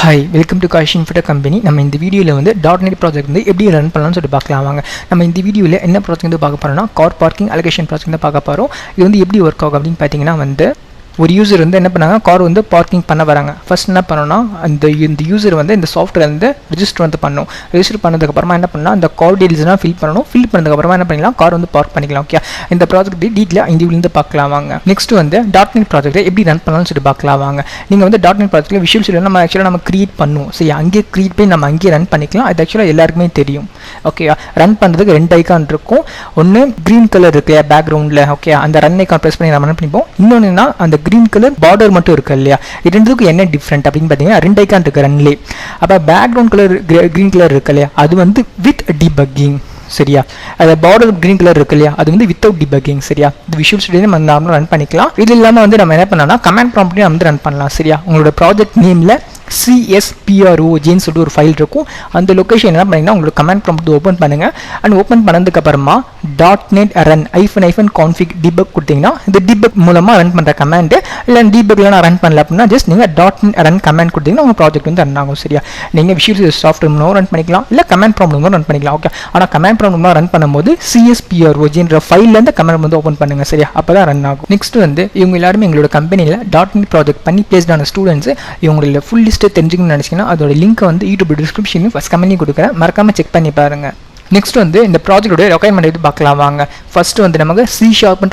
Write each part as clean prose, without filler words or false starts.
Hi, welcome to காஷ் இன்ஃபிட்டர் company. நம்ம இந்த வீடியோவில் வந்து .NET ப்ராஜெக்ட் வந்து எப்படி ரன் பண்ணலாம்னு சொல்லிட்டு பார்க்கலாம் வாங்க. நம்ம இந்த வீடியோவில் என்ன ப்ராஜெக்ட் வந்து பார்க்க போகிறோம்னா கார் பார்க்கிங் அலோகேஷன் ப்ராஜெக்ட் தான் பார்க்க போகிறோம். இது வந்து எப்படி ஒர்க் ஆகும் அப்படின்னு பார்த்தீங்கன்னா வந்து ஒரு யூசர் வந்து என்ன பண்ணாங்க, கார் வந்து பார்க்கிங் பண்ண வராங்க. ஃபர்ஸ்ட் என்ன பண்ணோன்னா இந்த யூசர் வந்து இந்த சாஃப்ட்வேர் வந்து ரெஜிஸ்டர் வந்து பண்ணணும். ரெஜிஸ்டர் பண்ணதுக்கப்புறமா என்ன பண்ணலாம், அந்த கார் டீல்ஸ்லாம் ஃபில் பண்ணணும். ஃபில் பண்ணதுக்கப்புறமா என்ன பண்ணிக்கலாம், கார் வந்து பார்க் பண்ணிக்கலாம். ஓகே, இந்த ப்ராஜெக்ட் டீட்டெயிலாக இந்த வீடியோலேருந்து பார்க்கலாம் வாங்க. நெக்ஸ்ட் வந்து .NET ப்ராஜெக்ட்டை எப்படி ரன் பண்ணலாம்னு சொல்லிட்டு பார்க்கலாம் வாங்க. நீங்கள் வந்து .NET ப்ராஜெக்ட்டில் விஷுவல் ஸ்டுடியோ நம்ம கிரியேட் பண்ணுவோம். சரி, அங்கேயே கிரியேட் பண்ணி நம்ம அங்கேயே ரன் பண்ணிக்கலாம். அது ஆக்சுவலாக எல்லாருக்குமே தெரியும். ஓகே, ரன் பண்ணுறதுக்கு 2 ஐக்கான் இருக்கும். ஒன்று க்ரீன் கலர் இருக்கு இல்லையா பேக்ரவுண்டில். ஓகே, அந்த ரன் ஐக்கான் ப்ரெஸ் பண்ணி நம்ம ரன் பண்ணிப்போம். இன்னொன்றுனா அந்த க்ரீன் கலர் பார்டர் மட்டும் இருக்கு இல்லையா, இது ரெண்டுக்கும் என்ன டிஃப்ரெண்ட் அப்படின்னு பார்த்தீங்கன்னா 2 ஐக்கான் இருக்கு ரன்லே. அப்போ பேக்ரவுண்ட் கலர் க்ரீன் கலர் இருக்கு இல்லையா, அது வந்து வித் டிபக்கிங். சரியா, அது பார்டர் கிரீன் கலர் இருக்கு இல்லையா, அது வந்து வித்தவுட் டிபக்கிங். சரியா, இது விஷுவல் ஸ்டுடியோ நம்ம நார்மலாக ரன் பண்ணிக்கலாம். இது இல்லாமல் வந்து நம்ம என்ன பண்ணலாம்னா கமாண்ட் ப்ராம்ப்ட்லையும் நம்ம வந்து ரன் பண்ணலாம். சரியா, உங்களோட ப்ராஜெக்ட் நேமில் CSPROJன்னு சொல்லிட்டு ஒரு ஃபைல் இருக்கும். அந்த லொக்கேஷன் என்ன பண்ணிங்கன்னா உங்களோட கமாண்ட் ப்ராம்ப்ட் ஓப்பன் பண்ணுங்கள். அண்ட் ஓப்பன் பண்ணதுக்கப்புறமா .NET run -config debug கொடுத்தீங்கன்னா இந்த டிபக் மூலமாக ரன் பண்ணுற கமாண்டு. இல்லை டிபக்ல நான் ரன் பண்ணல அப்படின்னா ஜஸ்ட் நீங்கள் .NET run கமாண்ட் கொடுத்தீங்கன்னா உங்கள் ப்ராஜெக்ட் வந்து ரன் ஆகும். சரியா, நீங்கள் விஷுவல் சாஃப்ட்வேர் மூலமாக ரன் பண்ணிக்கலாம், இல்லை கமாண்ட் ப்ராம்ப்ட் மூலமாக ரன் பண்ணிக்கலாம். ஓகே, ஆனால் கமாண்ட் ப்ராம்ப்ட் மூலமாக ரன் பண்ணும்போது CSPROJன்ற ஃபைல்லேருந்து கமாண்ட் வந்து ஓப்பன் பண்ணுங்க. சரியா, அப்போ தான் ரன் ஆகும். நெக்ஸ்ட் வந்து இவங்க எல்லாருமே எங்களோட கம்பெனியில் .NET ப்ராஜெக்ட் பண்ணி பிளேஸ்ட் ஆன ஸ்டூடெண்ட்ஸ். இவங்களோட ஃபுல் லிஸ்ட்டை தெரிஞ்சுக்கணும்னு நினச்சிங்கன்னா அதோட லிங்க் வந்து யூடியூப் டிஸ்கிரிப்ஷன்லையும் ஃபஸ்ட் கம்பெனி கொடுக்குறேன், மறக்காமல் செக் பண்ணி பாருங்கள். நெக்ஸ்ட் வந்து இந்த ப்ராஜெக்டோட ரெக்யர்மெண்ட் எடுத்து பார்க்கலாம் வாங்க. ஃபர்ஸ்ட் வந்து நமக்கு C#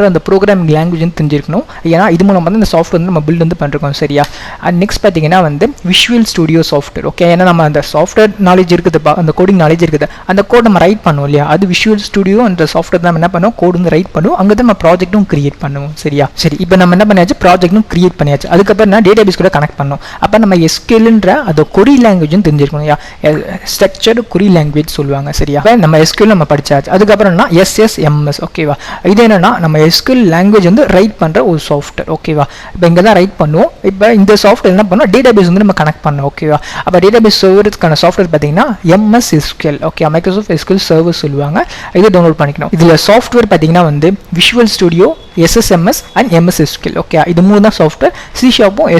அந்த ப்ரோக்ராமிங் லாங்குவேஜ் வந்து தெரிஞ்சிருக்கணும். ஏன்னா இது மூலமாக வந்து இந்த சாஃப்ட்வேர் வந்து நம்ம பில்ட் வந்து பண்ணிருக்கோம். சரியா, அண்ட் நெக்ஸ்ட் பார்த்தீங்கன்னா வந்து விஷுவல் ஸ்டுடியோ சாஃப்ட்வேர். ஓகே, ஏன்னா நம்ம அந்த சாஃப்ட்வேர் நாலேஜ் இருக்குது, அந்த கோடிங் நாலேஜ் இருக்குது, அந்த கோட் நம்ம ரைட் பண்ணுவோம் இல்லையா, அது விஷுவல் ஸ்டுடியோ அந்த சாஃப்ட்வேர் நம்ம என்ன பண்ணுவோம், கோட் வந்து ரைட் பண்ணுவோம். அங்கே தான் நம்ம ப்ராஜெக்ட்டும் கிரியேட் பண்ணுவோம். சரியா, சரி, இப்போ நம்ம என்ன பண்ணியாச்சு, ப்ராஜெக்ட்டும் கிரியேட் பண்ணியாச்சு. அதுக்கப்புறம் நான் டேட்டாபேஸ் கூட கனெக்ட் பண்ணோம். அப்போ நம்ம SQLன்ற அந்த கொரி லாங்குவேஜும் தெரிஞ்சிருக்கணும் இல்லையா, ஸ்ட்ரக்சர்டு கொரி லாங்குவேஜ் சொல்லுவாங்க. சரியா, நம்ம SQL நம்ம படிச்சாச்சு. அதுக்கப்புறம்னா SSMS. ஓகேவா, இது என்னன்னா நம்ம SQL லாங்குவேஜ் வந்து ரைட் பண்ற ஒரு சாஃப்ட்வேர். ஓகேவா, இப்போ இங்கே தான் ரைட் பண்ணுவோம். இப்போ இந்த சாஃப்ட்வேர் என்ன பண்ணோம், டேட்டாபேஸ் வந்து நம்ம கனெக்ட் பண்ணோம். ஓகேவா, அப்போ டேட்டாபேஸ் சர்வருக்கான சாஃப்ட்வேர் பார்த்தீங்கன்னா MS SQL. Okay, Microsoft SQL server சொல்லுவாங்க. இதை டவுன்லோட் பண்ணிக்கணும். இதில் சாஃப்ட்வேர் பார்த்தீங்கன்னா வந்து visual studio, SSMS and MS SQL. Okay, இது 3 தான் சாஃப்ட்வேர். C#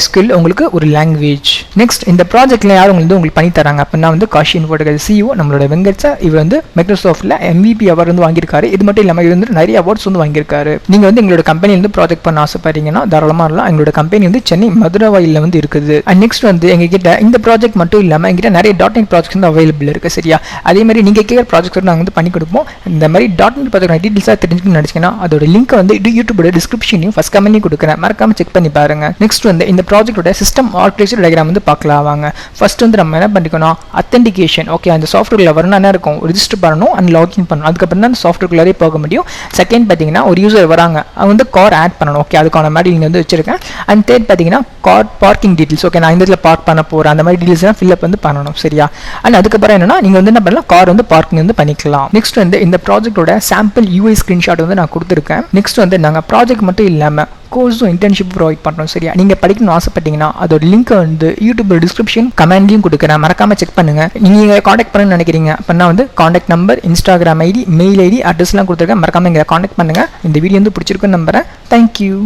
SQL உங்களுக்கு ஒரு லாங்குவேஜ். நெக்ஸ்ட் இந்த ப்ராஜெக்ட்ல யார் உங்களுக்கு பண்ணி தராங்க அப்படின்னா வந்து காஷ் இன்ஃபோடெக் CEO நம்மளோட வெங்கட் சார். இவர் வந்து மைக்ரோசாஃப்ட்ல MVP அவார்டு வந்து வாங்கியிருக்காரு. இது மட்டும் இல்லாமல் இது வந்து நிறைய அவார்ட்ஸ் வந்து வாங்கியிருக்காரு. நீங்க வந்து எங்களோட கம்பெனி வந்து ப்ராஜெக்ட் பண்ண ஆசைப்படுறீங்கன்னா தாராளமா இருக்கலாம். எங்களோட கம்பெனி வந்து சென்னை மதுரவாயில வந்து இருக்குது. அண்ட் நெக்ஸ்ட் வந்து எங்ககிட்ட இந்த ப்ராஜெக்ட் மட்டும் இல்லாமல் எங்கிட்ட நிறைய .NET ப்ராஜெக்ட் வந்து அவைலபிள் இருக்கு. சரியா, அதே மாதிரி நீங்க கேட்குற ப்ராஜெக்ட் நாங்கள் வந்து பண்ணி கொடுப்போம். இந்த மாதிரி .NET ப்ராஜெக்ட் டீட்டெயில்ஸாக தெரிஞ்சுக்கணும்னு நினைச்சீங்கன்னா அதோட லிங்க் வந்து யூடியூபோட டிஸ்கிரிப்ஷனையும் ஃபர்ஸ்ட் கம்பெனி கொடுக்குறேன், மறக்காம செக் பண்ணி பாருங்க. நெக்ஸ்ட் வந்து இந்த ப்ராஜெக்டோட சிஸ்டம் ஆர்கிடெக்சர் டயக்ராம் வந்து பார்க்கலாம் வாங்க. ஃபர்ஸ்ட் வந்து நம்ம என்ன பண்ணிக்கணும், அத்தென்டிகேஷன். ஓகே, அந்த சாஃப்ட்வேர்ல வரணும் என்ன இருக்கும், ரெஜிஸ்டர் பண்ணணும் அண்ட் லாகின் பண்ணணும். அதுக்கப்புறம் தான் சாஃப்ட்வேர்க்குள்ளே போக முடியும். செகண்ட் பார்த்தீங்கன்னா ஒரு யூசர் வராங்க, அவங்க வந்து கார் ஆட் பண்ணணும். ஓகே, அதுக்கான மாதிரி நீங்கள் வந்து வச்சிருக்கேன். அண்ட் தேர்ட் பார்த்தீங்கன்னா கார் பார்க்கிங் டீட்டெயில்ஸ். ஓகே, நான் இந்த இடத்துல பார்க் பண்ண போகிறேன், அந்த மாதிரி டீட்டெயில்ஸ்லாம் ஃபில்அப் வந்து பண்ணணும். சரியா, அண்ட் அதுக்கப்புறம் என்னன்னா நீங்கள் வந்து என்ன பண்ணலாம், கார் வந்து பார்க்கிங் வந்து பண்ணிக்கலாம். நெக்ஸ்ட் வந்து இந்த ப்ராஜெக்டோட சாம்பிள் UI ஸ்கிரீன்ஷாட் வந்து நான் கொடுத்துருக்கேன். நெக்ஸ்ட் வந்து நாங்கள் ப்ராஜெக்ட் மட்டும் இல்லாமல் கோர்ஸும் இன்டர்ன்ஷிப் ப்ரொவைட் பண்ணுறோம். சரியா, நீங்கள் படிக்கணும்னு ஆசைப்பட்டீங்கன்னா அதோட லிங்க் வந்து யூடியூப் டிஸ்கிரிப்ஷன் கமெண்ட்லையும் கொடுக்குறேன், மறக்காம செக் பண்ணுங்க. நீங்கள் காண்டாக்ட் பண்ணணும்னு நினைக்கிறீங்க அப்படின்னா வந்து contact number, Instagram ID, mail ID, அட்ரஸ்லாம் கொடுத்துருக்கேன், மறக்காம இங்கே காண்டாக்ட் பண்ணுங்க. இந்த வீடியோ வந்து பிடிச்சிருக்குன்னு நம்புறேன். தேங்க்யூ.